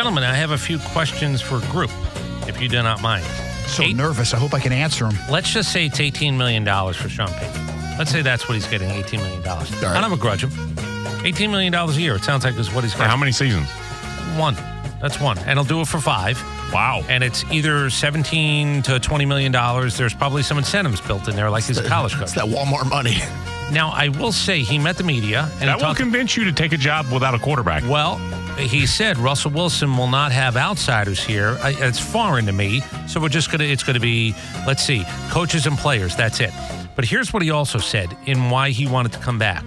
Gentlemen, I have a few questions for group, if you do not mind. So nervous. I hope I can answer them. Let's just say it's $18 million for Sean Payton. Let's say that's what he's getting, $18 million. right. I don't begrudge him. $18 million a year. It sounds like is what he's For getting. how many seasons? One. That's one. And he'll do it for 5. Wow. And it's either $17 to $20 million. There's probably some incentives built in there, like he's a college coach. It's that Walmart money. Now, I will say he met the media. And That will convince you to take a job without a quarterback. Well, he said Russell Wilson will not have outsiders here. It's foreign to me. So it's going to be, let's see, coaches and players. That's it. But here's what he also said in why he wanted to come back.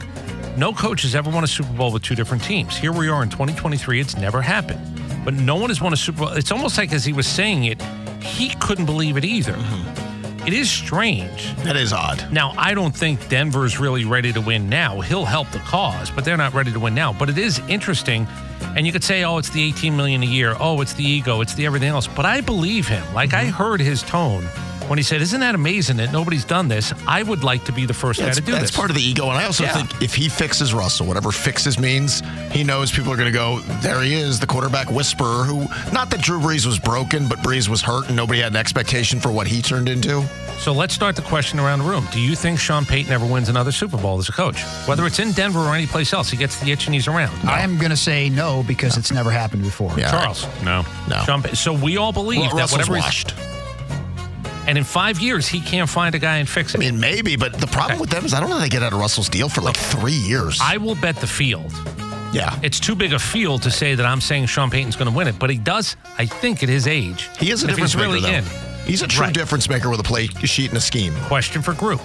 No coach has ever won a Super Bowl with 2 different teams. Here we are in 2023. It's never happened. But no one has won a Super Bowl. It's almost like as he was saying it, he couldn't believe it either. Mm-hmm. It is strange. That is odd. Now, I don't think Denver's really ready to win now. He'll help the cause, but they're not ready to win now. But it is interesting. And you could say, oh, it's the $18 million a year. Oh, it's the ego. It's the everything else. But I believe him. Like, I heard his tone when he said, isn't that amazing that nobody's done this? I would like to be the first guy to do this. That's part of the ego. And I also think if he fixes Russell, whatever fixes means, he knows people are going to go, there he is, the quarterback whisperer who, not that Drew Brees was broken, but Brees was hurt and nobody had an expectation for what he turned into. So let's start the question around the room. Do you think Sean Payton ever wins another Super Bowl as a coach? Whether it's in Denver or anyplace else, he gets the itch and he's around. No. I am going to say no because it's never happened before. Yeah, Charles? No. So we all believe that whatever washed. And in 5 years, he can't find a guy and fix it. I mean, maybe, but the problem with them is I don't know if they get out of Russell's deal for like 3 years. I will bet the field. Yeah. It's too big a field to say that I'm saying Sean Payton's going to win it, but he does, I think, at his age. He is a difference maker, really though. He's a true difference maker with a play sheet and a scheme. Question for group.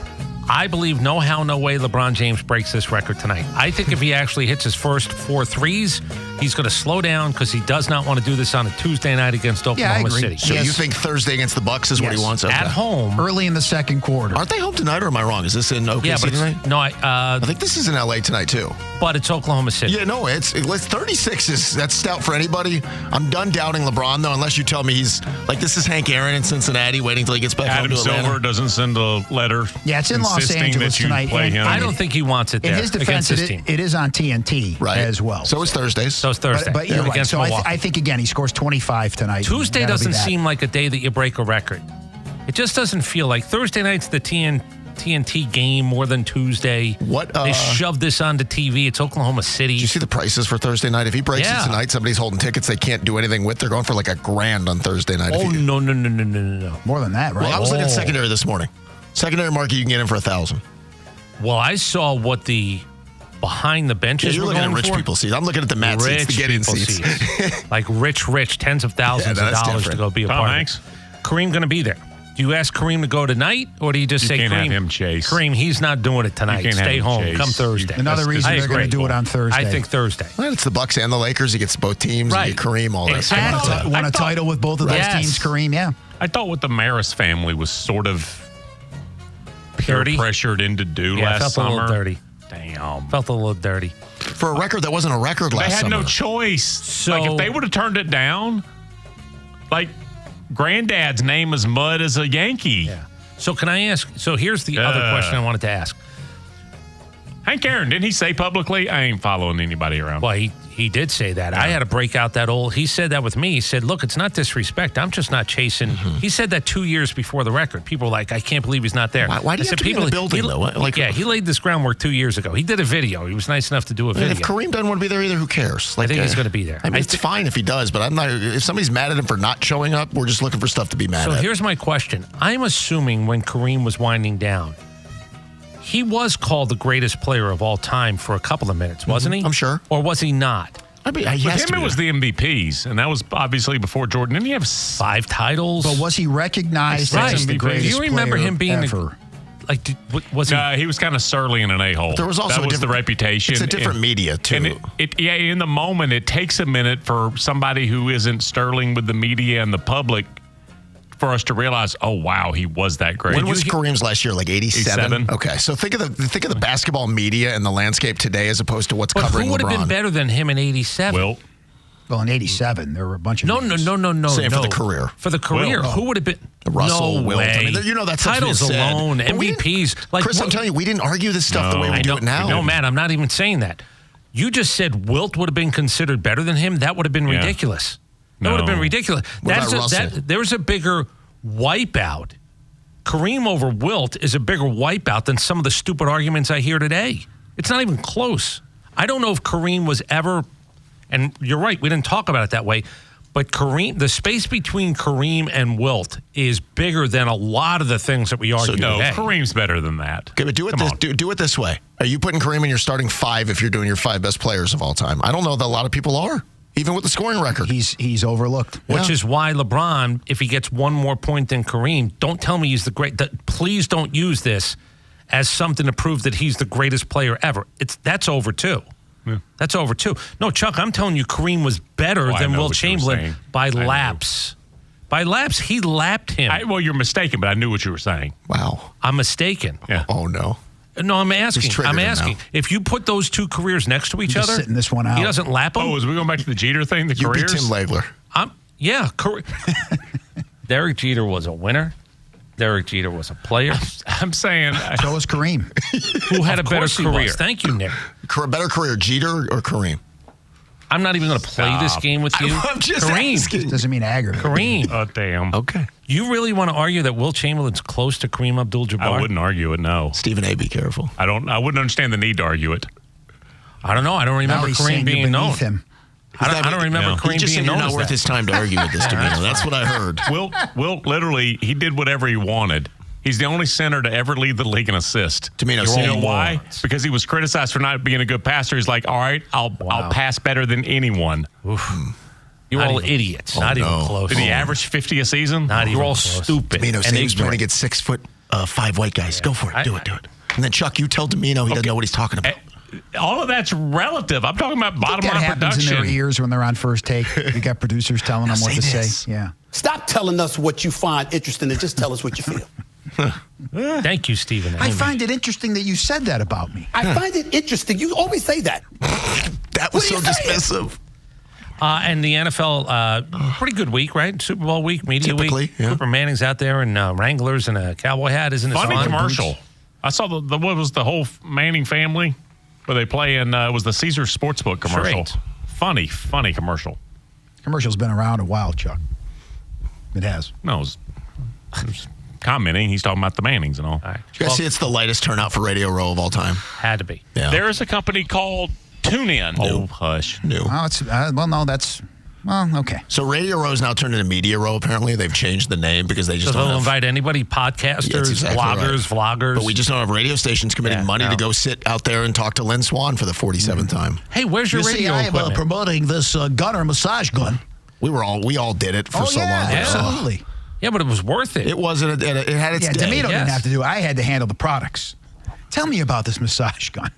I believe no how, no way LeBron James breaks this record tonight. I think if he actually hits his first 4 threes, he's going to slow down because he does not want to do this on a Tuesday night against Oklahoma City. So you think Thursday against the Bucks is what he wants? Okay. At home. Early in the second quarter. Aren't they home tonight or am I wrong? Is this in OKC tonight? No, I think this is in LA tonight too. But it's Oklahoma City. Yeah, no, it's 36 that's stout for anybody. I'm done doubting LeBron though, unless you tell me he's like this is Hank Aaron in Cincinnati waiting until he gets back home to Atlanta. Silver doesn't send a letter. Yeah, it's in Los Angeles tonight. I don't think he wants it there. In his defense, it is on TNT as well. So is Thursdays. So is Thursday. But you're right. So I think, again, he scores 25 tonight. Tuesday doesn't seem like a day that you break a record. It just doesn't feel like Thursday night's the TNT game more than Tuesday. They shoved this onto TV. It's Oklahoma City. Did you see the prices for Thursday night? If he breaks it tonight, somebody's holding tickets they can't do anything with. They're going for like $1,000 on Thursday night. Oh, no. More than that, right? Well, I was looking at secondary this morning. Secondary market, you can get in for $1,000. Well, I saw what the behind the benches you're were looking going at rich for. People seats. I'm looking at the mat seats, the get-in seats. Like rich, tens of thousands of dollars to go be a part of it. Kareem going to be there. Do you ask Kareem to go tonight, or do you just say, Kareem, have him chase. Kareem, he's not doing it tonight. Stay home. Chase. Come Thursday. Another reason they're going to do it on Thursday. I think Thursday. Well, it's the Bucks and the Lakers. He gets both teams. Right. You get Kareem, all that stuff. Won a title with both of those teams, Kareem, yeah. I thought what the Maris family was sort of dirty, pressured into do last summer. summer. A little dirty. Damn. Felt a little dirty. For a record that wasn't a record last summer. They had no choice. So, like, if they would have turned it down, like, Granddad's name is Mud as a Yankee. Yeah. So can I ask, so here's the other question I wanted to ask. Hank Aaron, didn't he say publicly, I ain't following anybody around? Well, he did say that. Yeah. I had to break out that old, he said that with me. He said, look, it's not disrespect. I'm just not chasing. Mm-hmm. He said that 2 years before the record. People were like, I can't believe he's not there. Why do you have to be in the building, though? Like, he laid this groundwork 2 years ago. He did a video. He was nice enough to do a video. If Kareem doesn't want to be there either, who cares? Like, I think he's going to be there. I mean, it's fine if he does, but I'm not. If somebody's mad at him for not showing up, we're just looking for stuff to be mad at. So here's my question. I'm assuming when Kareem was winding down, he was called the greatest player of all time for a couple of minutes, wasn't he? I'm sure. Or was he not? I mean, with him, it was the MVPs, and that was obviously before Jordan. Didn't he have 5 titles? But was he recognized as the greatest player? Do you remember him being ever? Was he? He was kind of surly and an a-hole. There was also the reputation. It's a different media too. And in the moment, it takes a minute for somebody who isn't sterling with the media and the public for us to realize, oh wow, he was that great. When was Kareem's last year? Like 87? Okay, so think of the basketball media and the landscape today as opposed to what's covering LeBron. Who would have been better than him in 87? Well, in 87, there were a bunch of No. Same for the career. For the career, who would have been? Russell, no Wilt. way. I mean, you know that's titles alone, MVPs. Like Chris, I'm telling you, we didn't argue this stuff the way we do it now. No, man, I'm not even saying that. You just said Wilt would have been considered better than him. That would have been ridiculous. That would have been ridiculous. What about Russell? There's a bigger wipeout. Kareem over Wilt is a bigger wipeout than some of the stupid arguments I hear today. It's not even close. I don't know if Kareem was ever, and you're right, we didn't talk about it that way, but the space between Kareem and Wilt is bigger than a lot of the things that we argue today. Kareem's better than that. Okay, but do it this way. Are you putting Kareem in your starting 5 if you're doing your 5 best players of all time? I don't know that a lot of people are. Even with the scoring record. He's overlooked. Which is why LeBron, if he gets one more point than Kareem, don't tell me he's the great. Please don't use this as something to prove that he's the greatest player ever. That's over too. Yeah. That's over too. No, Chuck, I'm telling you, Kareem was better than Wilt Chamberlain by laps. By laps, he lapped him. Well, you're mistaken, but I knew what you were saying. Wow. I'm mistaken. Yeah. Oh, no. No, I'm asking. If you put those two careers next to each other, sitting this one out. He doesn't lap him. Oh, is we going back to the Jeter thing? The careers? You beat Tim Legler. Yeah. Derek Jeter was a winner. Derek Jeter was a player. I'm saying. So was Kareem. Who had a better career? Thank you, Nick. Better career, Jeter or Kareem? I'm not even going to play this game with you. I'm just Kareem. asking. Doesn't mean aggregate. Kareem. Oh, damn. Okay. You really want to argue that Wilt Chamberlain's close to Kareem Abdul-Jabbar? I wouldn't argue it, no. Stephen A., be careful. I wouldn't understand the need to argue it. I don't know. I don't remember Kareem being known. Him. I don't remember Kareem being known. He's not worth his time to argue with this, Domino. That's what I heard. Wilt literally, he did whatever he wanted. He's the only center to ever lead the league in assist. Domino, you know why? Because he was criticized for not being a good passer. He's like, all right, I'll pass better than anyone. You're all idiots. Not even close. Did he average 50 a season? You're all stupid. Domino, say he's trying to get 6'5" white guys. Go for it. Do it. And then, Chuck, you tell Domino he doesn't know what he's talking about. All of that's relative. I'm talking about bottom line happens production. in their ears when they're on first take. You got producers telling them what to say. Yeah. Stop telling us what you find interesting and just tell us what you feel. Thank you, Stephen. I find it interesting that you said that about me. I find it interesting. You always say that. That was so dismissive. And the NFL, pretty good week, right? Super Bowl week, media week. Yeah. Cooper Manning's out there in Wranglers and a cowboy hat. Isn't it Funny fun? commercial. I saw what was the whole Manning family where they play in, it was the Caesar Sportsbook commercial. Great. Funny commercial. Commercial's been around a while, Chuck. It has. No, it was commenting. He's talking about the Mannings and all. You guys see it's the lightest turnout for Radio Row of all time. Had to be. Yeah. There is a company called TuneIn. New. Hush. New. Okay. So Radio Row's now turned into Media Row, apparently. They've changed the name because they just So don't they'll have... invite anybody, podcasters, exactly bloggers, vloggers. But we just don't have radio stations committing money to go sit out there and talk to Lynn Swan for the 47th time. Hey, where's your radio I equipment? am promoting this gunner massage gun. We all did it for so long. Absolutely. Yeah, but it was worth it. It wasn't. It had its day. Domino didn't have to do it. I had to handle the products. Tell me about this massage gun.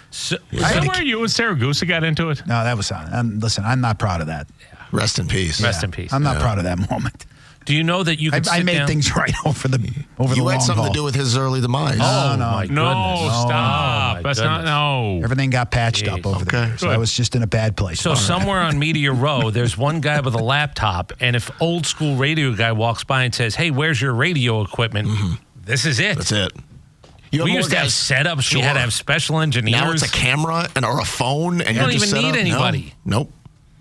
So, Is that where you and Sarah Goose got into it? No, that was on. Listen, I'm not proud of that. Rest in peace. Rest in peace. I'm not proud of that moment. Do you know that you could I sit made down? things right over the long You had something haul. to do with his early demise. Oh, no. my goodness. No, stop. my That's goodness. not. Everything got patched up over the years. So I was just in a bad place. So somewhere on Media Row, there's one guy with a laptop, and if old school radio guy walks by and says, "Hey, where's your radio equipment?" This is it. That's it. We used to have setups. Sure. We had to have special engineers. Now it's a camera or a phone, and You don't just even set need up. anybody. Nope.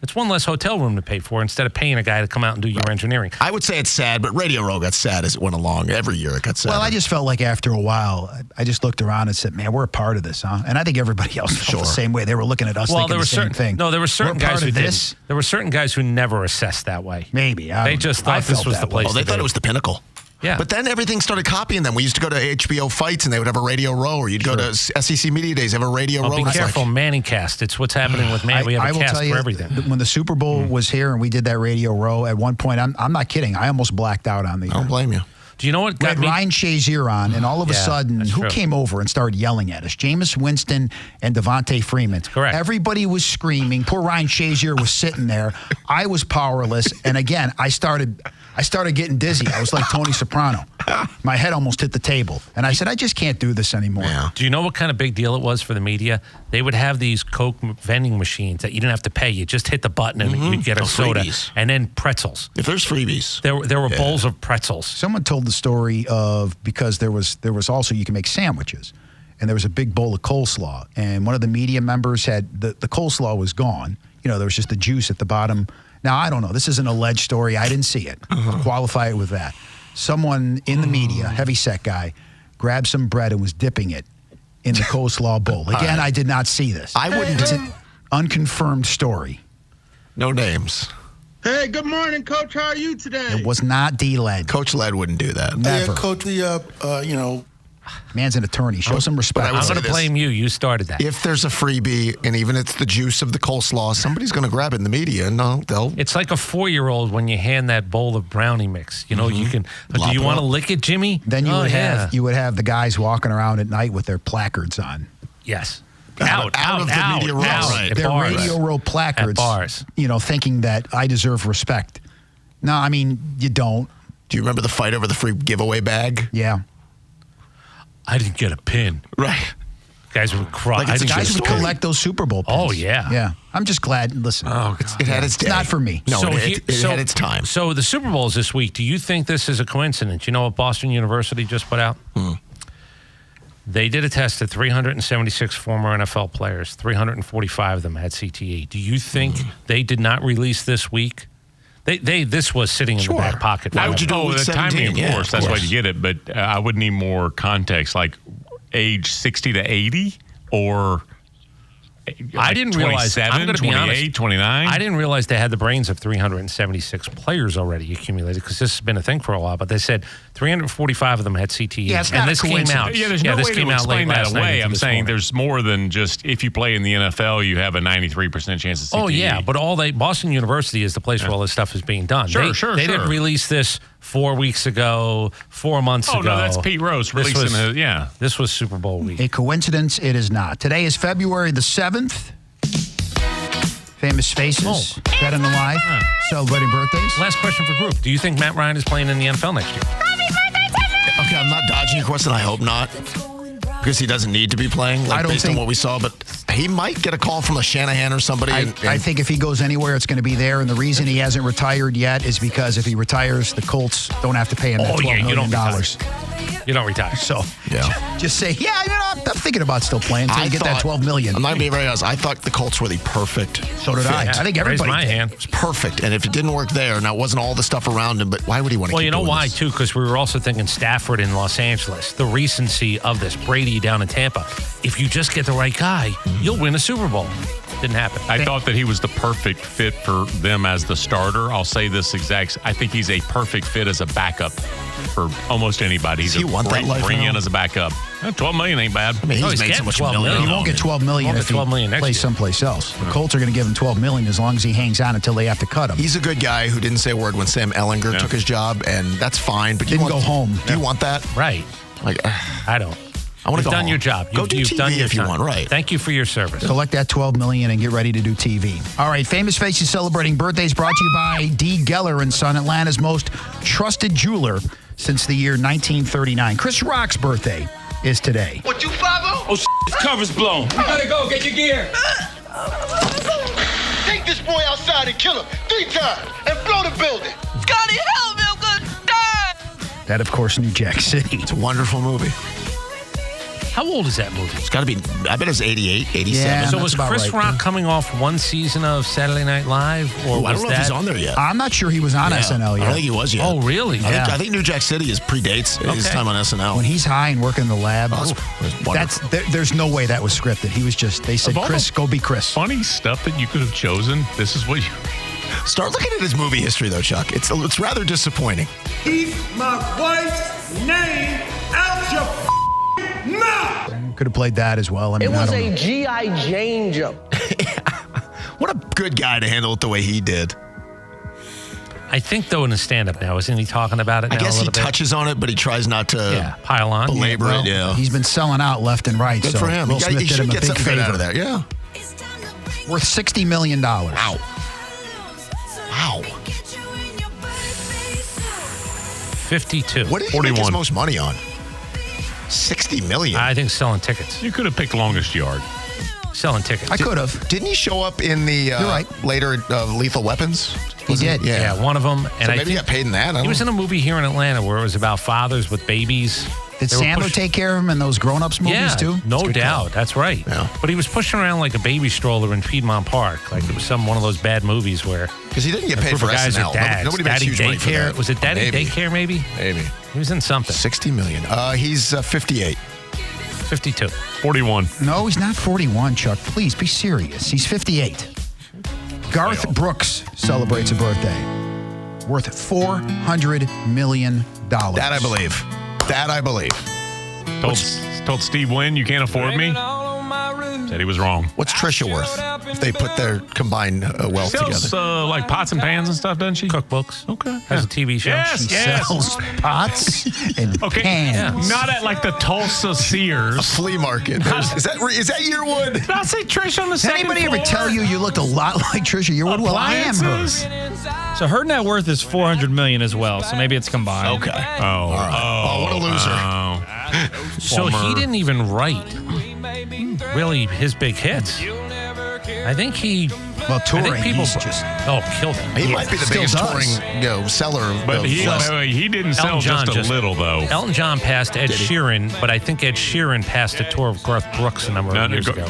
It's one less hotel room to pay for instead of paying a guy to come out and do your engineering. I would say it's sad, but Radio Row got sad as it went along. Every year it got sad. Well, I just felt like after a while, I just looked around and said, man, we're a part of this, huh? And I think everybody else felt the same way. They were looking at us thinking the same thing. No, there were certain We're guys part who of didn't. this. There were certain guys who never assessed that way. Maybe. They just thought this was the place. Oh, they thought it was the pinnacle. Yeah. But then everything started copying them. We used to go to HBO Fights, and they would have a Radio Row, or you'd go to SEC Media Days, have a Radio Row. Be careful, Manning cast. It's what's happening with Manning. We have a will cast tell you, for everything. When the Super Bowl was here and we did that Radio Row, at one point, I'm not kidding, I almost blacked out on the I don't blame you. Do you know what we got had me? Ryan Shazier on, and all of a sudden, that's who true. came over and started yelling at us? Jameis Winston and Devontae Freeman. Correct. Everybody was screaming. Poor Ryan Shazier was sitting there. I was powerless. And again, I started getting dizzy. I was like Tony Soprano. My head almost hit the table. And I said, I just can't do this anymore. Yeah. Do you know what kind of big deal it was for the media? They would have these Coke vending machines that you didn't have to pay. You just hit the button and you'd get a soda. Freebies. And then pretzels. If there's freebies. There were bowls of pretzels. Someone told the story of, because there was also, you can make sandwiches. And there was a big bowl of coleslaw. And one of the media members had, the coleslaw was gone. You know, there was just the juice at the bottom. Now, I don't know. This is an alleged story. I didn't see it. Qualify it with that. Someone in the media, heavyset guy, grabbed some bread and was dipping it in the coleslaw bowl. Again, I did not see this. I wouldn't. It's an unconfirmed story. No names. Hey, good morning, Coach. How are you today? It was not D-Led. Coach Led wouldn't do that. Never. Yeah, Coach, Man's an attorney. Show some respect. I would I'm say going to this. blame you. You started that. If there's a freebie, and even it's the juice of the coleslaw, somebody's going to grab it in the media, and they'll. It's like a 4-year-old when you hand that bowl of brownie mix. You know, you can. Do Lop you it want to up. lick it, Jimmy? Then you Oh, would yeah. have the guys walking around at night with their placards on. Yes. Out of the media room. Right. At Their bars. radio row placards. At bars. Thinking that I deserve respect. No, I mean, you don't. Do you remember the fight over the free giveaway bag? Yeah. I didn't get a pin. Right. Guys would cry. Like it's a Guys would story. collect those Super Bowl pins. Oh, yeah. Yeah. I'm just glad. Listen. It had its day. It's not for me. No, it he- had its time. So the Super Bowl is this week. Do you think this is a coincidence? You know what Boston University just put out? They did a test of 376 former NFL players. 345 of them had CTE. Do you think they did not release this week? This was sitting in the back pocket. Why would you do it Oh, week the 17? timing, of Yeah, course. of That's why course. you get it. But I would need more context, like age 60 to 80 or I didn't realize. 27, I'm going to be 28, honest. 29. I didn't realize they had the brains of 376 players already accumulated because this has been a thing for a while. But they said 345 of them had CTE. Yeah, it's not and a this came coincidence. out. Yeah, there's no this way came to out late explain that last night away. into I'm this saying morning. there's more than just if you play in the NFL, you have a 93% chance of CTE. Oh yeah, but Boston University is the place where all this stuff is being done. Sure, They didn't sure. release this 4 weeks ago, 4 months Oh, ago. no, that's Pete Rose This releasing was- his, yeah. This was Super Bowl week. A coincidence it is not. Today is February the 7th. Famous faces, dead and alive, celebrating birthdays. Last question for group. Do you think Matt Ryan is playing in the NFL next year? Okay, I'm not dodging your question. I hope not. Because he doesn't need to be playing, I don't based on think- what we saw. But he might get a call from a Shanahan or somebody. I think if he goes anywhere, it's going to be there. And the reason he hasn't retired yet is because if he retires, the Colts don't have to pay him that $12 you million. don't retire. You don't retire. So Yeah. just say, I'm thinking about still playing until you get that $12 million. I'm not being very honest. I thought the Colts were the perfect. So did I. Yeah, I think raise everybody my did. hand. It's perfect. And if it didn't work there, now it wasn't all the stuff around him, but why would he want to Well, keep you know doing why, this? too? Because we were also thinking Stafford in Los Angeles. The recency of this. Brady down in Tampa. If you just get the right guy, you'll win a Super Bowl. Didn't happen. I thought that he was the perfect fit for them as the starter. I'll say this I think he's a perfect fit as a backup for almost anybody. He's Does he want that life bring now? in as a backup. $12 million ain't bad. I mean, No, he's he's made so getting much $12 million. million. He won't get $12 million Won't if get $12 million he next plays year. someplace else. The Colts are going to give him $12 million as long as he hangs on until they have to cut him. He's a good guy who didn't say a word when Sam Ellinger took his job, and that's fine. But Didn't go home. Do you want that? Right. Like, I don't. I want to You've go done home. your job. Go do You've TV done your if you time. want, right? Thank you for your service. Collect that $12 million and get ready to do TV. All right, Famous Faces celebrating birthdays brought to you by D. Geller & Son, Atlanta's most trusted jeweler since the year 1939. Chris Rock's birthday is today. What, you 5-0? Oh, his cover's blown. You gotta go, get your gear. Take this boy outside and kill him 3 times and blow the building. Scotty, help me, I'm gonna die. That, of course, New Jack City. It's a wonderful movie. How old is that movie? It's got to be, I bet it's 88, 87. Yeah. So that's was about Chris right. Rock coming off one season of Saturday Night Live? Or Ooh, I was don't know if he's that- on there yet. I'm not sure he was on SNL I yet. don't think he was yet. Oh, really? Yeah. I think New Jack City predates his Okay. time on SNL. When he's high and working in the lab, Oh, it's wonderful. there's no way that was scripted. He was just, they said, Of all Chris, the go be Chris. Funny stuff that you could have chosen. This is what you. Start looking at his movie history, though, Chuck. It's rather disappointing. Keep my wife's name out your mouth. Could have played that as well. I mean, It I was don't a know. G.I. Jane jump. What a good guy to handle it the way he did. I think, though, in his stand-up now, isn't he talking about it now I guess a he little bit? touches on it, but he tries not to Yeah, pile on. belabor Well, it. Yeah. He's been selling out left and right. Good so for him. Will He Smith did should him a get big something good favor. out of there. Yeah. Worth $60 million. Wow. Wow. 52. What did he make his 41. most money on? $60 million. I think selling tickets. You could have picked longest yard. selling tickets. I could have. Didn't he show up in the right. later Lethal Weapons? He did. Yeah, one of them. And So I maybe he think got paid in that. he was in a movie here in Atlanta where it was about fathers with babies. Did They were Sandler take care of him in those grown-ups movies yeah, too? no Good doubt. call. That's right. Yeah. But he was pushing around like a baby stroller in Piedmont Park. Like it was one of those bad movies where Because he didn't get a paid group for of guys SNL. are dads. Nobody makes Daddy huge money for Daycare. that. Was it Daddy Maybe. Daycare maybe? Maybe. He was in something. 60 million. He's 58. 52. 41. No, he's not 41, Chuck. Please be serious. He's 58. Garth Brooks celebrates a birthday worth $400 million. That I believe. That I believe. Told Steve Wynn you can't afford me. Said he was wrong. What's Trisha worth if they put their combined wealth Sells together? like pots and pans and stuff, doesn't she? Cookbooks. Okay. Has a TV show. Yes, He yes. sells pots and Okay. pans. Not at like the Tulsa Sears. Flea market. Is that Yearwood? Did I say Trish on the Did second anybody floor? ever tell you looked a lot like Trisha Yearwood? Well, I am her. Appliances? So her net worth is $400 million as well. So maybe it's combined. Okay. Oh, what a loser. Oh. So he didn't even write really his big hits. I think he. Well, I touring, think people he's just... killed him. He might be the Still biggest does. touring seller. But of he less- didn't sell Elton John just a little, though. Elton John passed Ed Sheeran, but I think Ed Sheeran passed the tour of Garth Brooks a number of years ago.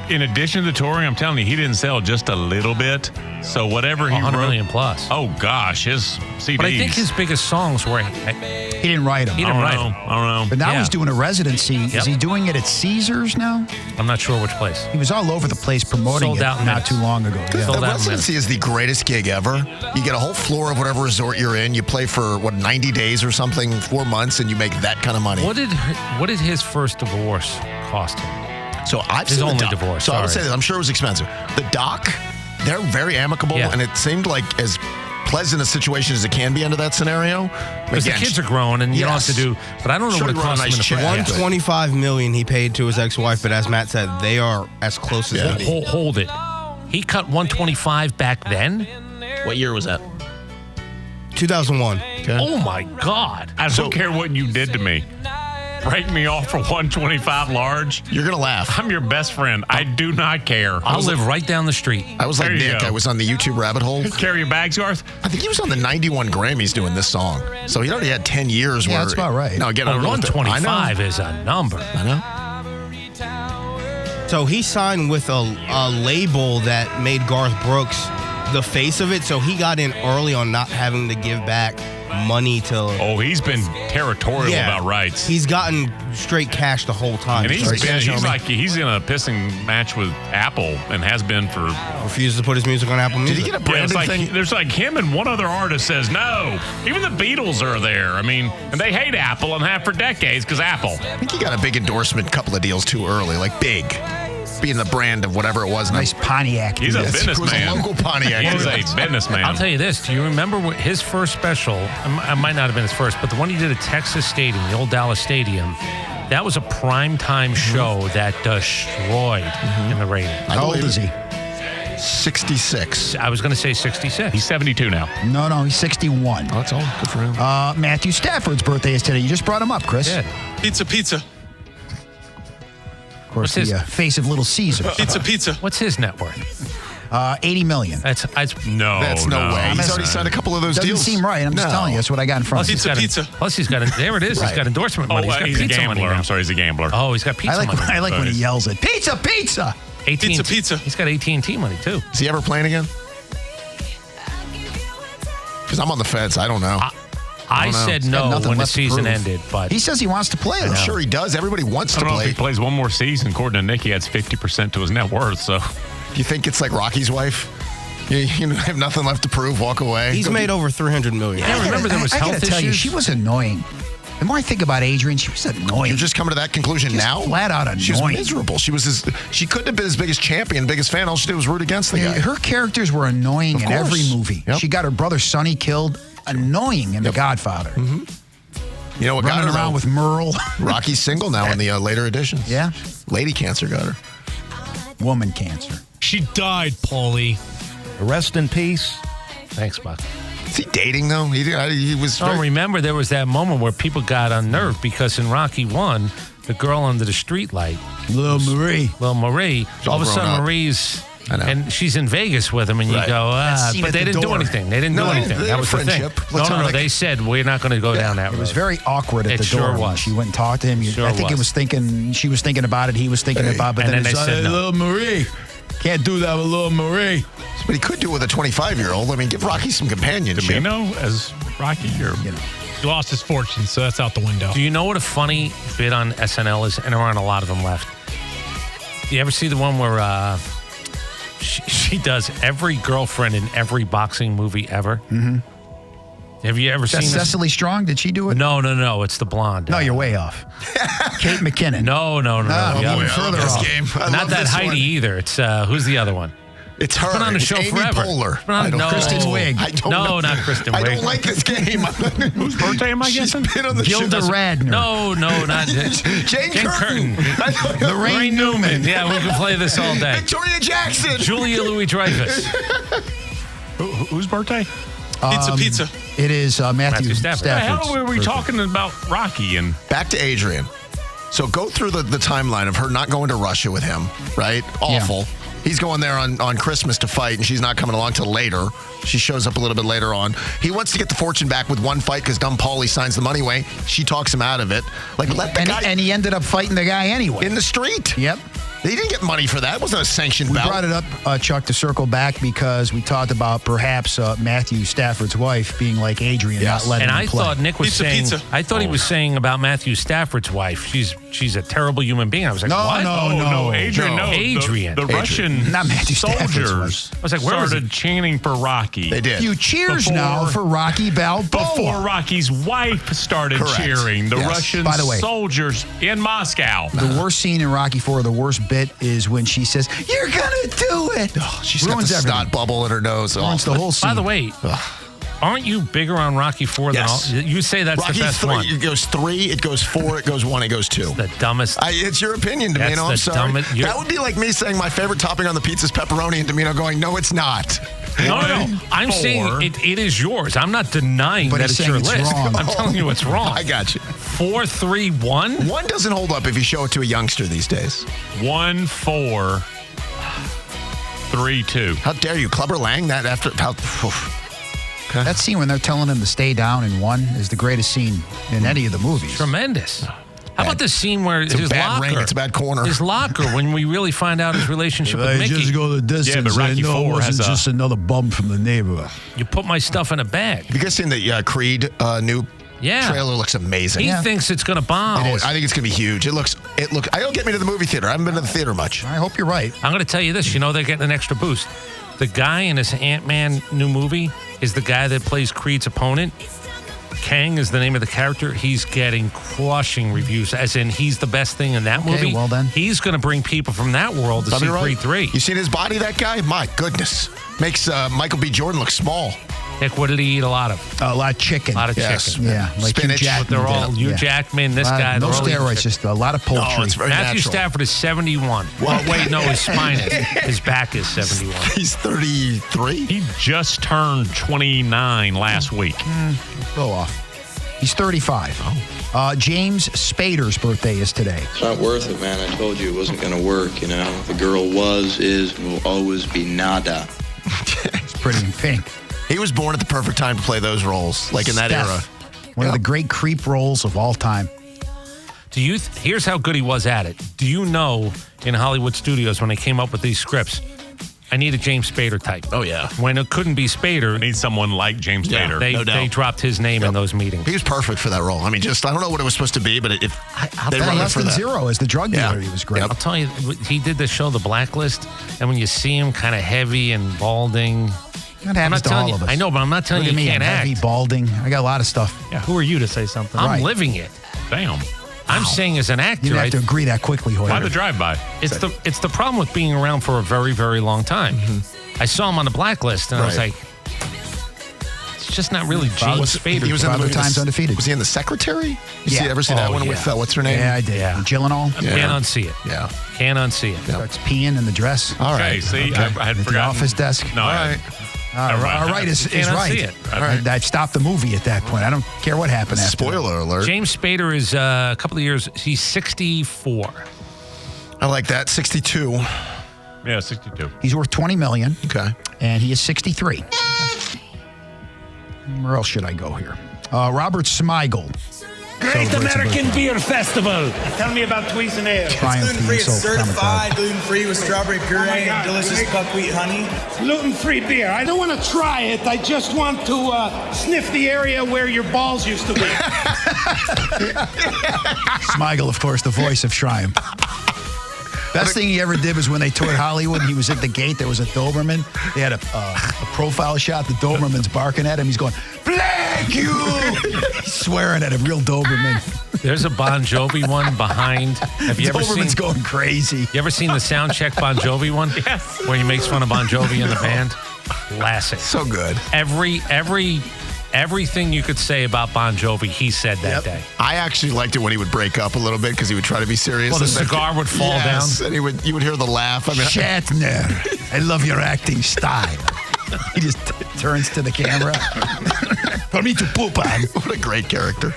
In addition to touring, I'm telling you, he didn't sell just a little bit. So whatever he 100 wrote, million plus. Oh gosh, his CDs. But I think his biggest songs were. He didn't write them. He I didn't don't write know. them. I don't know. But now Yeah. he's doing a residency. Yep. Is he doing it at Caesars now? I'm not sure which place. He was all over the place promoting Sold it out in not minutes. too long ago. Sold Yeah. out The in residency is the greatest gig ever. You get a whole floor of whatever resort you're in. You play for 90 days or something, 4 months, and you make that kind of money. What did his first divorce cost him? So I've His seen the only doc. divorce, So I would sorry. say that I'm sure it was expensive. The doc, they're very amicable, Yeah. and it seemed like as pleasant a situation as it can be under that scenario. Because the Again, kids are grown and you don't have to yes. do. But I don't know Sure, what it you run a costs him in nice the check. first. 125 million he paid to his ex-wife, but as Matt said, they are as close as Yeah. they be. Hold it. He cut 125 back then. What year was that? 2001. Oh my God! I don't care what you did to me. Break me off for 125 large. You're going to laugh. I'm your best friend. I do not care. I'll live right down the street. I was like There you Nick. go. I was on the YouTube rabbit hole. Carry your bags, Garth. I think he was on the 91 Grammys doing this song. So he already had 10 years Yeah, where... that's about right. No, again, I But don't know what the- 125 is a number. I know. So he signed with a label that made Garth Brooks the face of it, so he got in early on not having to give back money to... Oh, he's been territorial about rights. He's gotten straight cash the whole time. And he's Sorry, been, show he's me. like he's in a pissing match with Apple and has been for. Refuses to put his music on Apple Music. Did he get a Yeah, it's branded like thing? there's like him and one other artist says no. Even the Beatles are there. I mean, and they hate Apple and have for decades because Apple. I think he got a big endorsement, couple of deals too early, like big. Being the brand of whatever it was. Nice Pontiac. He's a dude. It was a businessman. local Pontiac. He's a businessman. I'll tell you this. Do you remember what his first special? I might not have been his first, but the one he did at Texas Stadium, the old Dallas Stadium. That was a primetime show that destroyed in the ratings. How old is he? 66. I was going to say 66. He's 72 now. No, he's 61. Oh, that's all. Good for him. Matthew Stafford's birthday is today. You just brought him up, Chris. Yeah. Pizza. Of course, What's the his- face of Little Caesar. Pizza. What's his net worth? 80 million. That's No, That's no way. He's already signed a couple of those Doesn't deals. seem right. I'm just No. telling you. That's what I got in front Plus of me. he's got plus he's got there it is. He's got endorsement money. Oh, He's got he's a pizza money gambler. now. I'm sorry, he's a gambler. Oh, he's got pizza money. I like when he yells it. Pizza. AT&T. Pizza. He's got AT&T money too. Is he ever playing again? Because I'm on the fence. I don't know. I know. said He's got no nothing when the left to season prove. ended, but He says he wants to play. I'm though. sure he does. Everybody wants I to don't know play. if he plays one more season. According to Nick, he adds 50% to his net worth. So Do you think it's like Rocky's wife? You have nothing left to prove. Walk away. He's made over $300 million. Yeah, remember there was I health gotta tell you, issues? she was annoying. The more I think about Adrian, she was annoying. You're just coming to that conclusion Just now? flat out She was annoying. miserable. She couldn't have been his biggest champion, biggest fan. All she did was root against the guy. Her characters were annoying Of in every course. movie. Yep. She got her brother Sonny killed. Annoying in The Godfather. You know what got Running her around though? with Merle. Rocky's single now in the later editions. Yeah. Lady cancer got her. Woman cancer. She died, Paulie. Rest in peace. thanks, Buck. Is he dating though? He was. Oh, remember there was that moment where people got unnerved because in Rocky 1, the girl under the street light Little Marie. All of a grown sudden, up. Marie's. I know. And she's in Vegas with him, and you Right. go, scene but at they the didn't do door. anything. They didn't do anything. they That had was the thing. friendship, No, platonic. they said, we're not going to go down that road. It was very awkward at It the sure door. when was. She went and talked to him. Sure I think it was. was thinking, she was thinking about it. He was thinking about it. But And then it's, they said no. Little Marie. Can't do that with Little Marie. But he could do it with a 25-year-old. I mean, give Rocky some companionship. Domino as Rocky or He lost his fortune, so that's out the window. Do you know what a funny bit on SNL is? And there aren't a lot of them left. You ever see the one where she does every girlfriend in every boxing movie ever? Mm-hmm. Have you ever seen That's this? Cecily Strong? Did she do it? No. It's the blonde. No, you're way off. Kate McKinnon. No. Oh, the boy, other- I further love this off. game. I Not love that this Heidi one. either. It's who's the other one? It's her. been on the It's show Amy forever. Poehler. It's been on- I don't no. know. Kristen Wiig. I don't No, know. not Kristen I Wiig. don't like this game. whose birthday am I She's guessing? been on the Gilda show. Radner. No, not Jane Curtin. Lorraine Newman. Yeah, we can play this all day. Victoria Jackson. Julia Louis-Dreyfus. Whose birthday? Pizza. It is Matthew Stafford. The hell Stafford's were we birthday. talking about Rocky and Back to Adrian. So go through the timeline of her not going to Russia with him, right? Awful. He's going there on Christmas to fight, and she's not coming along till later. She shows up a little bit later on. He wants to get the fortune back with one fight because dumb Paulie signs the money away. She talks him out of it. Like, let the guy And he ended up fighting the guy anyway. in the street. Yep. He didn't get money for that. It wasn't a sanctioned We bout. brought it up, Chuck, to circle back because we talked about perhaps Matthew Stafford's wife being like Adrian, Yes. not letting And him I play. thought Nick was saying. I thought he was saying about Matthew Stafford's wife. She's a terrible human being. I was like, what? no, Adrian, No. no. Adrian. The Russian Not Matthew Stafford's soldiers wife. I was like, where was started he? chanting for Rocky. They did. You cheers now for Rocky Balboa. Before Rocky's wife started Correct. cheering, the Yes. Russian By the way, soldiers in Moscow. The worst scene in Rocky IV, the worst bit, is when she says, "You're gonna do it." She's got Ruins the everything. snot bubble in her nose. Ruins the whole scene. By the way, aren't you bigger on Rocky 4 than all? Yes. You say that's Rocky the best 3, one. it goes 3, it goes 4, it goes 1, it goes 2. The dumbest. It's your opinion, That's Domino. I'm the sorry. dumbest- That would be like me saying my favorite topping on the pizza is pepperoni and Domino going, no, it's not. No. I'm 4. saying it is yours. I'm not denying But that he's it's your saying it's list. wrong. I'm telling you it's wrong. I got you. 4, 3, 1. 1 doesn't hold up if you show it to a youngster these days. 1, 4, 3, 2. How dare you? Clubber Lang, that after. That scene when they're telling him to stay down in 1 is the greatest scene in any of the movies. Tremendous. How about the scene where It's a his bad locker? ring, it's a bad corner. His locker, when we really find out his relationship with Mickey. go the distance. Yeah, but Rocky I know it IV wasn't has just another bum from the neighborhood. You put my stuff in a bag. You guys seen the Creed new Yeah. trailer? Looks amazing. He thinks it's going to bomb. Oh, I think it's going to be huge. It looks. I don't get me to the movie theater. I haven't been to the theater much. I hope you're right. I'm going to tell you this. You know they're getting an extra boost. The guy in this Ant-Man new movie is the guy that plays Creed's opponent. Kang is the name of the character. He's getting crushing reviews, as in he's the best thing in that movie. well then. He's going to bring people from that world to see Creed 3. You seen his body, that guy? My goodness. Makes Michael B. Jordan look small. Nick, what did he eat? A lot of? A lot of chicken. A lot of Yes. chicken. Yeah, like Spinach. Hugh Jackman. But they're all did. Hugh Yeah. Jackman, this guy. No they're all eating steroids, chicken. just a lot of poultry. No, it's very Matthew natural. Stafford is 71. Well, wait, no, his spine is. His back is 71. He's 33. He just turned 29 last week. Go off. He's 35. James Spader's birthday is today. It's not worth it, man. I told you it wasn't going to work, you know. The girl was, is, and will always be nada. He's pretty in pink. He was born at the perfect time to play those roles, like in that Steph, era. One of the great creep roles of all time. Do you? Here's how good he was at it. Do you know in Hollywood studios when they came up with these scripts, I need a James Spader type. Oh, yeah. When it couldn't be Spader, I need someone like James Spader. they dropped his name in those meetings. He was perfect for that role. I mean, just, I don't know what it was supposed to be, but if they wrote it Less for than that. zero as the drug dealer. Yeah. He was great. I'll tell you, he did the show The Blacklist, and when you see him kind of heavy and balding, That happens to telling all you. of us. I know, but I'm not telling Look you at he me, can't I'm act. heavy, balding. I got a lot of stuff. Yeah, who are you to say something? I'm Right. living it. Damn. I'm saying as an actor, You didn't have to agree that quickly, Hoyer. Why the drive-by? it's the problem with being around for a very, very long time. I saw him on the Blacklist, and I was Right. like, it's just not really James Spader. He was in the Father movie Time's Undefeated. Was he in The Secretary? You Yeah. ever see that Oh, one yeah. with, what's her name? Yeah, I did. Yeah. Gyllenhaal Can't unsee it. Yeah. Can't unsee it. starts peeing in the dress. All Okay, right. see, Okay. I had At the forgotten. office desk. No, All I- right. All right is Can't unsee right. it. All right. I've stopped the movie at that point. I don't care what happened after. Spoiler alert. James Spader is a couple of years. He's 64. I like that. 62. Yeah, 62. He's worth $20 million. Okay. And he is 63. Where else should I go here? Robert Smigel. Great American Beer Festival. Tell me about Cuisinart. Gluten-free, certified gluten-free with strawberry puree and delicious buckwheat honey. Gluten-free beer. I don't want to try it. I just want to sniff the area where your balls used to be. Smigel, of course, the voice of Triumph. Best thing he ever did was when they toured Hollywood. He was at the gate. There was a Doberman. They had a profile shot. The Doberman's barking at him. He's going, "Blank you!" He's swearing at a real Doberman. There's a Bon Jovi one behind. Have you ever seen? Doberman's going crazy. You ever seen the Soundcheck Bon Jovi one? Yes. Where he makes fun of Bon Jovi and the band? Classic. So good. Everything you could say about Bon Jovi, he said that day. I actually liked it when he would break up a little bit because he would try to be serious. Well, the cigar would fall down. And you would hear the laugh. I mean, Shatner, I love your acting style. He just turns to the camera. For me to poop on. What a great character.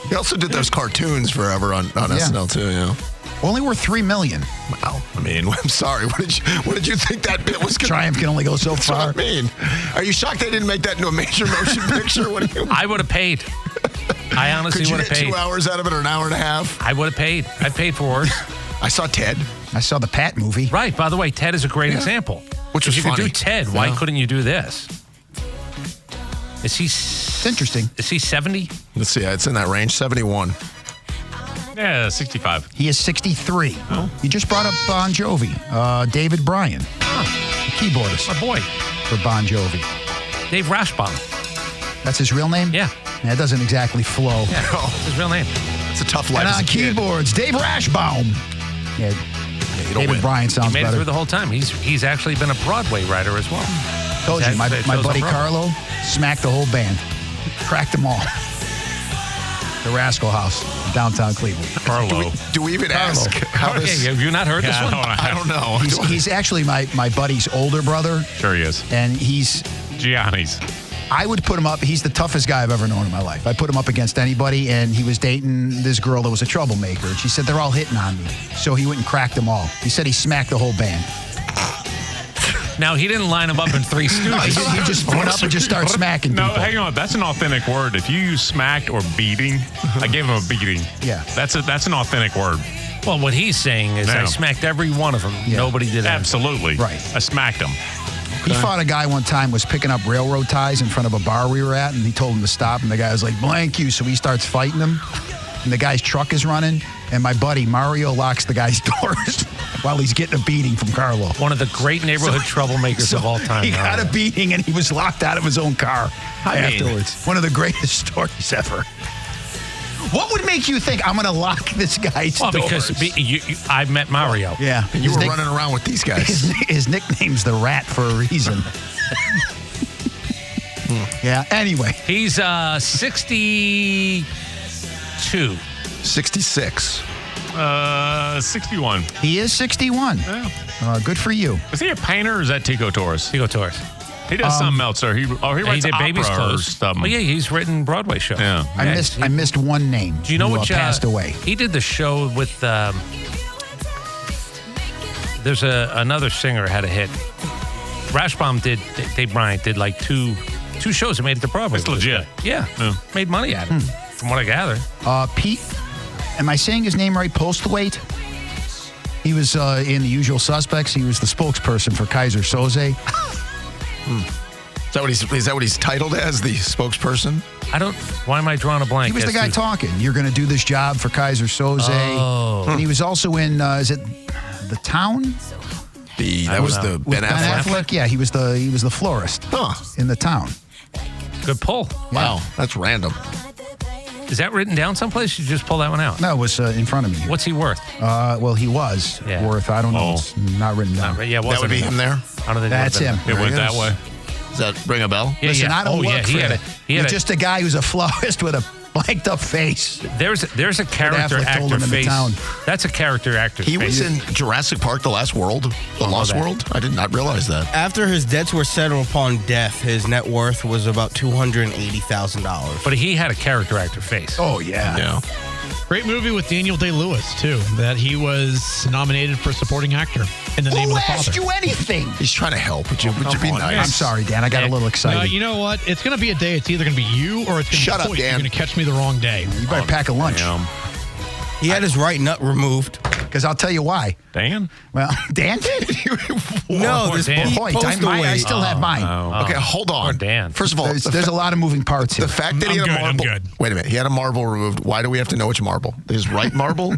He also did those cartoons forever on SNL too, you know. Only worth $3 million. Wow. I mean, I'm sorry. What did you think that bit was going to Triumph can only go so That's far. what I mean. Are you shocked they didn't make that into a major motion picture? I would have paid. I honestly would have paid. 2 hours out of it or an hour and a half? I would have paid. I paid for it. I saw Ted. I saw the Pat movie. Right. By the way, Ted is a great example. Which was if you funny. could do Ted, why couldn't you do this? Is he? It's interesting. Is he 70? Let's see. It's in that range. 71. Yeah, 65. He is 63. Oh. You just brought up Bon Jovi. David Bryan, keyboardist My boy, for Bon Jovi. Dave Rashbaum. That's his real name? Yeah. That doesn't exactly flow. Yeah, that's his real name. It's a tough life And as on a kid. keyboards, Dave Rashbaum. Yeah, you don't David win. Bryan He sounds made it better. through the whole time. He's actually been a Broadway writer as well. Told you, my Shows buddy on Broadway. Carlo smacked the whole band. Cracked them all. The Rascal House, downtown Cleveland. Carlo. Do we even ask how this... Have you not heard this one? I don't know. He's actually my buddy's older brother, Sure he is. and he's... Gianni's. I would put him up. He's the toughest guy I've ever known in my life. I put him up against anybody, and he was dating this girl that was a troublemaker. And she said, they're all hitting on me. So he went and cracked them all. He said he smacked the whole band. Now, he didn't line them up in Three Stooges. He just went up and just started smacking No, people. hang on. That's an authentic word. If you use smacked or beating, I gave him a beating. Yeah. That's an authentic word. Well, what he's saying is Yeah. I smacked every one of them. Yeah. Nobody did anything. Absolutely. Right. I smacked him. He fought a guy one time, was picking up railroad ties in front of a bar we were at, and he told him to stop, and the guy was like, blank you. So he starts fighting him, and the guy's truck is running, and my buddy Mario locks the guy's doors while he's getting a beating from Carlo. One of the great neighborhood troublemakers of all time. He got Mario. a beating, and he was locked out of his own car afterwards. One of the greatest stories ever. What would make you think I'm going to lock this guy's Well, doors? because I met Mario. Yeah. And you were running around with these guys. His nickname's the Rat for a reason. Yeah, anyway. He's 62. 66. 61. He is 61. Yeah. Good for you. Is he a painter or is that Tico Torres? Tico Torres. He does something else, or he He writes did Baby's opera or Clothes. something. Well, yeah, he's written Broadway shows. Yeah. I missed one name. Do you know who, which passed away? He did the show with. There's another singer had a hit. Rashbaum did. Dave Bryant did like two shows that made it to Broadway. It's legit. Yeah. Made money at it, from what I gather. Pete, am I saying his name right? Postlewaite? He was in The Usual Suspects. He was the spokesperson for Kaiser Soze. Is that what he's titled as, the spokesperson? Why am I drawing a blank? He was the guy talking. You're going to do this job for Kaiser Soze. Oh. And he was also in, is it The Town? That was the With Ben Affleck. Yeah, he was the florist in The Town. Good pull. Wow, that's random. Is that written down someplace? You just pull that one out. No, it was in front of me. What's he worth? Well, he was worth, I don't know. It's not written down. Yeah, That would be him there? I don't think That's him. It went that way. Does that ring a bell? Yeah, Listen, yeah. I don't work for him. He had just a guy who's a florist with a blanked up face. There's a character Affleck told actor him in The face. Town. That's a character actor. He face. was in Jurassic Park: The Last World, The Lost that. World. I did not realize that. After his debts were settled upon death, his net worth was about $280,000. But he had a character actor face. Oh, yeah. Yeah. Great movie with Daniel Day-Lewis, too, that he was nominated for supporting actor in the name of the Who asked father. you anything? He's trying to help. Would you be nice? I'm sorry, Dan. I got a little excited. You know what? It's going to be a day. It's either going to be you or it's going to be Shut up, Hoyt. Dan. You're going to catch me the wrong day. You better pack a lunch. He had his right nut removed. Because I'll tell you why. Dan? Well, Dan did? No, this Dan. Boy, I still have mine. Okay, hold on. Poor Dan. First of all, There's a lot of moving parts here. the fact that he had a marble. Wait a minute. He had a marble removed. Why do we have to know which marble? His right marble?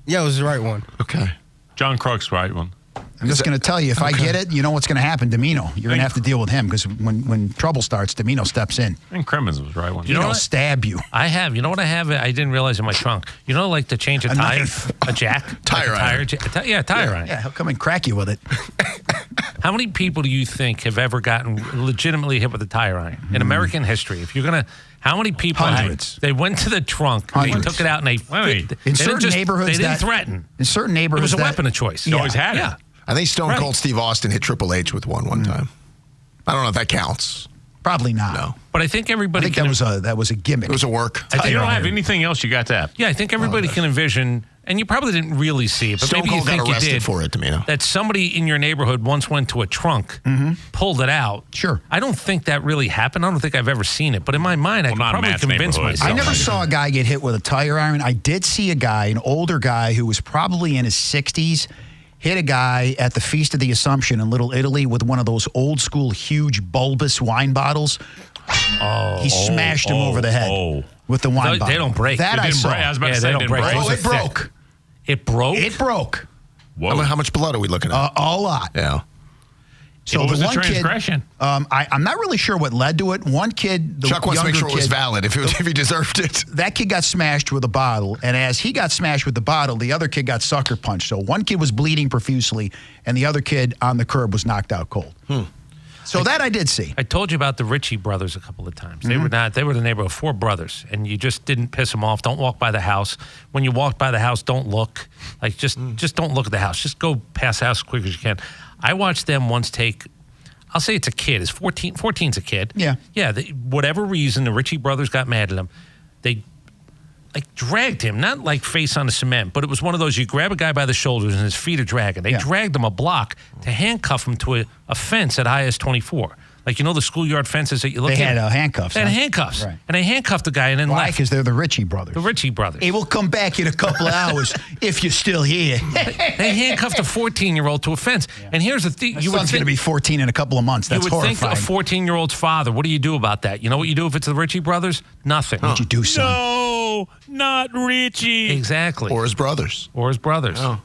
Yeah, it was the right one. Okay. John Kruk's right one. I'm just going to tell you, if I get it, you know what's going to happen. Domino. You're going to have to deal with him because when trouble starts, Domino steps in. And Crimmins was right one. You know He'll what? stab you. I have. You know what I have? I didn't realize in my trunk. You know, like to change a tire, knife. a jack, Tire like a iron. tire iron. Yeah, he'll come and crack you with it. How many people do you think have ever gotten legitimately hit with a tire iron in American history? If you're gonna, how many people? Hundreds. They went to the trunk, they Hundreds. took it out, and they In certain neighborhoods, they didn't that- threaten. In certain It neighborhoods, was a that- weapon of choice. He always had Yeah. it. I think Stone Right. Cold Steve Austin hit Triple H with one time. I don't know if that counts. Probably not. No. But I think I everybody think can. that was a gimmick. It was a work. I think You don't iron. have anything else you got that. Yeah, I think everybody can envision, and you probably didn't really see it, but Stone maybe you Cold got think you arrested did. for it, Domino. That somebody in your neighborhood once went to a trunk, pulled it out. Sure. I don't think that really happened. I don't think I've ever seen it, but in my mind, I Well, could not in probably Matt's convince neighborhood. myself. I never saw a guy get hit with a tire iron. I did see a guy, an older guy who was probably in his 60s, hit a guy at the Feast of the Assumption in Little Italy with one of those old school huge bulbous wine bottles. He smashed him over the head with the wine bottle. They don't break. That It I didn't saw. break. I was about to say they it don't didn't break. break. Those Oh, are it thick. broke. It broke? It broke. Whoa. How much blood are we looking at? A lot. Yeah. So What was the one kid, transgression? I'm not really sure what led to it. One kid, the Chuck wants to make younger sure it was kid, valid if he deserved it. that kid got smashed with a bottle, and as he got smashed with the bottle, the other kid got sucker punched. So one kid was bleeding profusely, and the other kid on the curb was knocked out cold. So that I did see. I told you about the Ritchie brothers a couple of times. They were the neighborhood of four brothers, and you just didn't piss them off. Don't walk by the house. When you walk by the house, don't look. Like, just don't look at the house. Just go past the house as quick as you can. I watched them once take, I'll say it's a kid. It's 14. 14's a kid. Yeah. Yeah. Whatever reason, the Ritchie brothers got mad at him. They dragged him, not like face on the cement, but it was one of those, you grab a guy by the shoulders and his feet are dragging. They dragged him a block to handcuff him to a fence at IS 24. Like, you know the schoolyard fences that you look at? They had handcuffs. They had huh? handcuffs. Right. And they handcuffed the guy and then Why? left. Because they're the Ritchie brothers. The Ritchie brothers. Hey, we'll come back in a couple of hours if you're still here. They handcuffed a 14-year-old to a fence. And here's the thing. My son's going to be 14 in a couple of months. That's you would horrifying. think a 14-year-old's father, what do you do about that? You know what you do if it's the Ritchie brothers? Nothing. What'd you do, son? No, not Richie. Exactly. Or his brothers. Or his brothers. Oh.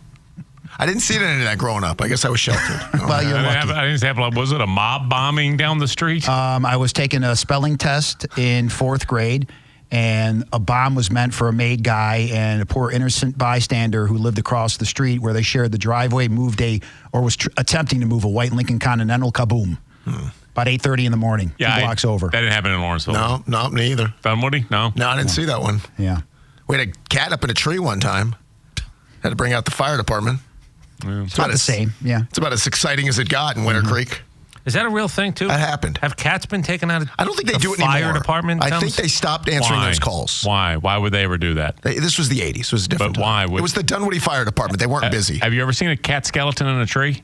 I didn't see any of that growing up. I guess I was sheltered. Well, you're lucky. I didn't have, was it a mob bombing down the street? I was taking a spelling test in 4th grade, and a bomb was meant for a made guy and a poor innocent bystander who lived across the street where they shared the driveway, was attempting to move a white Lincoln Continental. Kaboom. About 8:30 in the morning, 2 blocks over. That didn't happen in Lawrenceville. No, me either. Dunwoody? No. No, I didn't see that one. Yeah. We had a cat up in a tree one time. Had to bring out the fire department. It's not the same. Yeah. It's about as exciting as it got in Winter Creek. Is that a real thing, too? That happened. Have cats been taken out of I don't think they the do it fire anymore. department? I think they stopped answering those calls. Why? Why would they ever do that? This was the 80s. It was a different But why time. would- It was the Dunwoody Fire Department. They weren't busy. Have you ever seen a cat skeleton in a tree?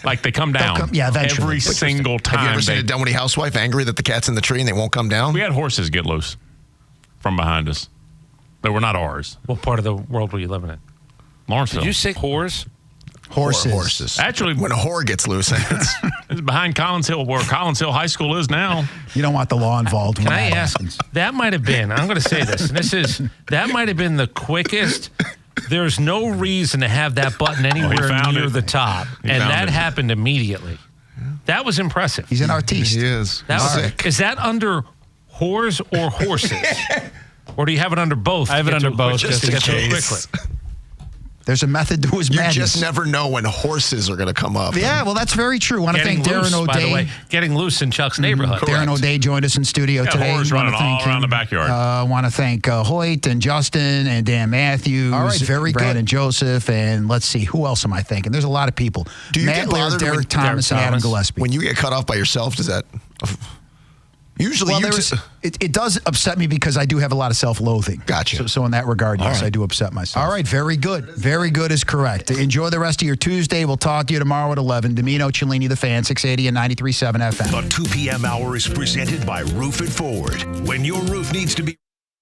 Like they come down. eventually. Every single time. Have you ever seen a Dunwoody housewife angry that the cat's in the tree and they won't come down? We had horses get loose from behind us. They were not ours. What part of the world were you living in? Lawrenceville. Did you say whores? Horses. Actually, when a whore gets loose, it's behind Collins Hill, where Collins Hill High School is now. You don't want the law involved. Can when I that ask? happens. That might have been, I'm going to say this, and that might have been the quickest. There's no reason to have that button anywhere found near it. the top. He And found that it. happened immediately. That was impressive. He's an artiste. He is. That was, Sick. is that under whores or horses? Or do you have it under both? I have it under both, just to in get to it case. quickly. There's a method to his You madness. just never know when horses are going to come up. Yeah, well, that's very true. I want to Getting thank loose, Darren by the O'Day. way. Getting loose in Chuck's neighborhood. Darren O'Day joined us in studio today. Whores Wanna running thank all around him. the backyard. I want to thank Hoyt and Justin and Dan Matthews. All right, very Brad good. and Joseph. And let's see, who else am I thanking? There's a lot of people. Do you Matt get Laird, bothered Derek when- Thomas, and Adam Thomas. Gillespie. When you get cut off by yourself, does that... Usually, it does upset me because I do have a lot of self-loathing. Gotcha. So in that regard, yes, I do upset myself. All right, very good. Very good is correct. Enjoy the rest of your Tuesday. We'll talk to you tomorrow at 11. Domino, Cellini, The Fan, 680 and 93.7 FM. The 2 p.m. hour is presented by Roof It Forward. When your roof needs to be